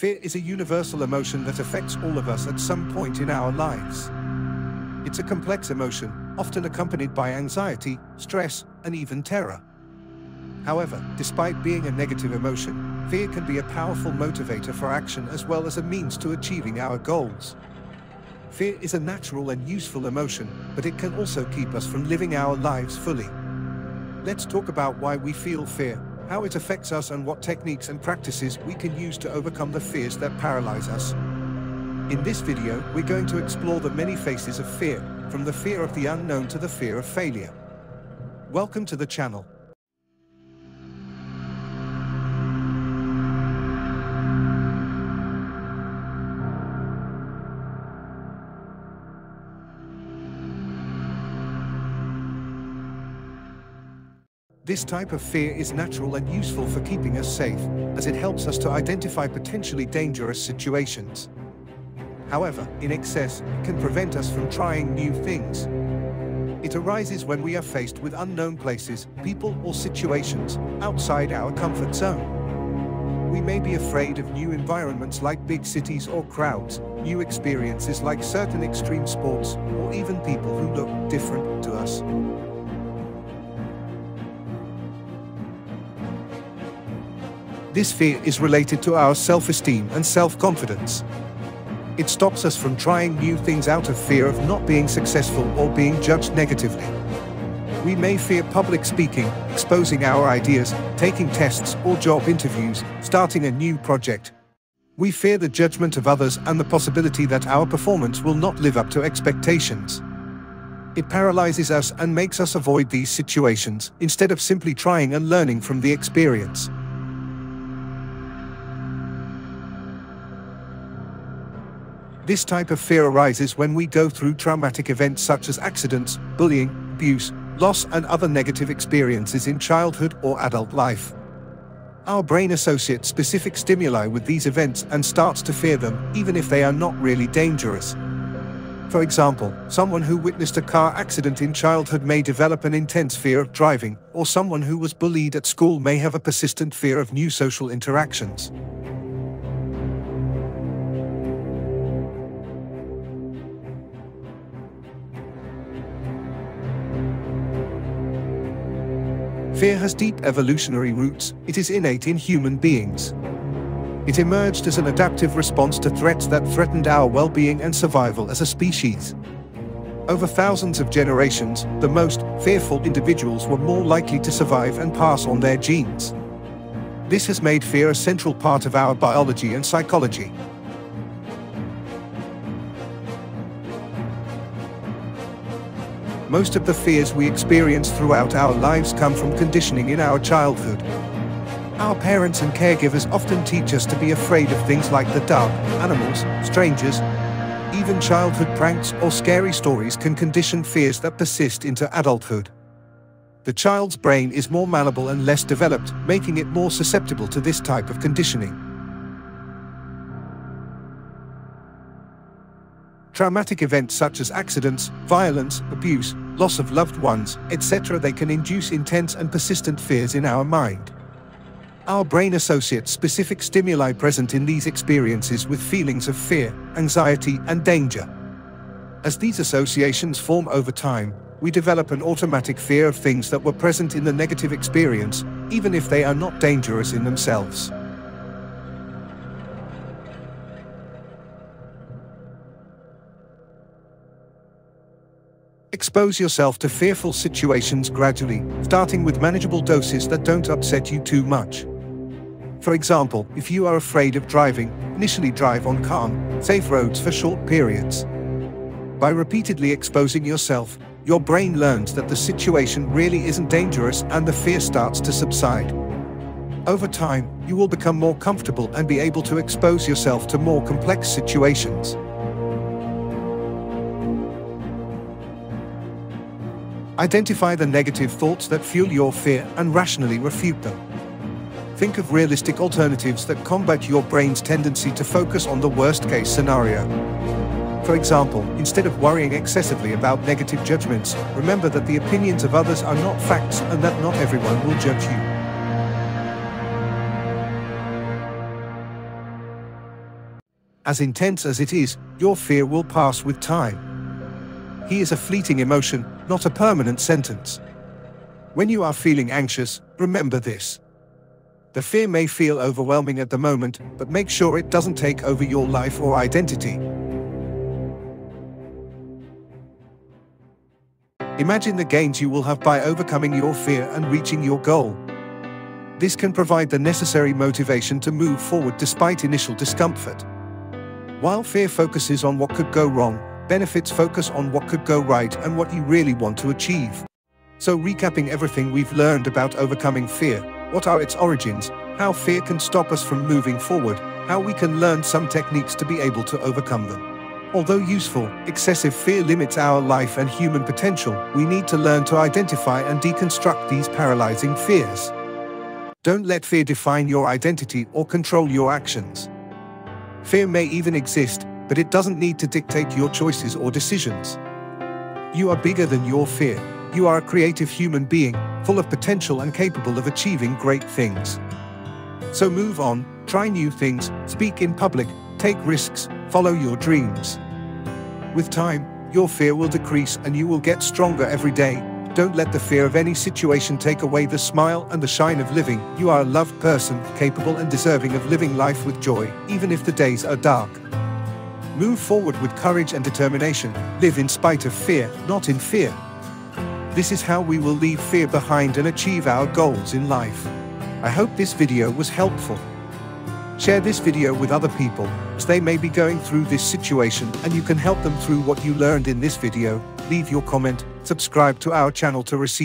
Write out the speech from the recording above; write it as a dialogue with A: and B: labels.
A: Fear is a universal emotion that affects all of us at some point in our lives. It's a complex emotion, often accompanied by anxiety, stress, and even terror. However, despite being a negative emotion, fear can be a powerful motivator for action as well as a means to achieving our goals. Fear is a natural and useful emotion, but it can also keep us from living our lives fully. Let's talk about why we feel fear, how it affects us, and what techniques and practices we can use to overcome the fears that paralyze us. In this video, we're going to explore the many faces of fear, from the fear of the unknown to the fear of failure. Welcome to the channel. This type of fear is natural and useful for keeping us safe, as it helps us to identify potentially dangerous situations. However, in excess, it can prevent us from trying new things. It arises when we are faced with unknown places, people, or situations outside our comfort zone. We may be afraid of new environments like big cities or crowds, new experiences like certain extreme sports, or even people who look different to us. This fear is related to our self-esteem and self-confidence. It stops us from trying new things out of fear of not being successful or being judged negatively. We may fear public speaking, exposing our ideas, taking tests or job interviews, starting a new project. We fear the judgment of others and the possibility that our performance will not live up to expectations. It paralyzes us and makes us avoid these situations, instead of simply trying and learning from the experience. This type of fear arises when we go through traumatic events such as accidents, bullying, abuse, loss, and other negative experiences in childhood or adult life. Our brain associates specific stimuli with these events and starts to fear them, even if they are not really dangerous. For example, someone who witnessed a car accident in childhood may develop an intense fear of driving, or someone who was bullied at school may have a persistent fear of new social interactions. Fear has deep evolutionary roots. It is innate in human beings. It emerged as an adaptive response to threats that threatened our well-being and survival as a species. Over thousands of generations, the most fearful individuals were more likely to survive and pass on their genes. This has made fear a central part of our biology and psychology. Most of the fears we experience throughout our lives come from conditioning in our childhood. Our parents and caregivers often teach us to be afraid of things like the dark, animals, strangers. Even childhood pranks or scary stories can condition fears that persist into adulthood. The child's brain is more malleable and less developed, making it more susceptible to this type of conditioning. Traumatic events such as accidents, violence, abuse, loss of loved ones, etc. They can induce intense and persistent fears in our mind. Our brain associates specific stimuli present in these experiences with feelings of fear, anxiety, and danger. As these associations form over time, we develop an automatic fear of things that were present in the negative experience, even if they are not dangerous in themselves. Expose yourself to fearful situations gradually, starting with manageable doses that don't upset you too much. For example, if you are afraid of driving, initially drive on calm, safe roads for short periods. By repeatedly exposing yourself, your brain learns that the situation really isn't dangerous and the fear starts to subside. Over time, you will become more comfortable and be able to expose yourself to more complex situations. Identify the negative thoughts that fuel your fear and rationally refute them. Think of realistic alternatives that combat your brain's tendency to focus on the worst-case scenario. For example, instead of worrying excessively about negative judgments, remember that the opinions of others are not facts and that not everyone will judge you. As intense as it is, your fear will pass with time. He is a fleeting emotion, not a permanent sentence. When you are feeling anxious, remember this. The fear may feel overwhelming at the moment, but make sure it doesn't take over your life or identity. Imagine the gains you will have by overcoming your fear and reaching your goal. This can provide the necessary motivation to move forward despite initial discomfort. While fear focuses on what could go wrong, benefits focus on what could go right and what you really want to achieve. So, recapping everything we've learned about overcoming fear: what are its origins, how fear can stop us from moving forward, how we can learn some techniques to be able to overcome them. Although useful, excessive fear limits our life and human potential. We need to learn to identify and deconstruct these paralyzing fears. Don't let fear define your identity or control your actions. Fear may even exist, but it doesn't need to dictate your choices or decisions. You are bigger than your fear. You are a creative human being, full of potential and capable of achieving great things. So move on, try new things, speak in public, take risks, follow your dreams. With time, your fear will decrease and you will get stronger every day. Don't let the fear of any situation take away the smile and the shine of living. You are a loved person, capable and deserving of living life with joy, even if the days are dark. Move forward with courage and determination. Live in spite of fear, not in fear. This is how we will leave fear behind and achieve our goals in life. I hope this video was helpful. Share this video with other people, as they may be going through this situation and you can help them through what you learned in this video. Leave your comment, subscribe to our channel to receive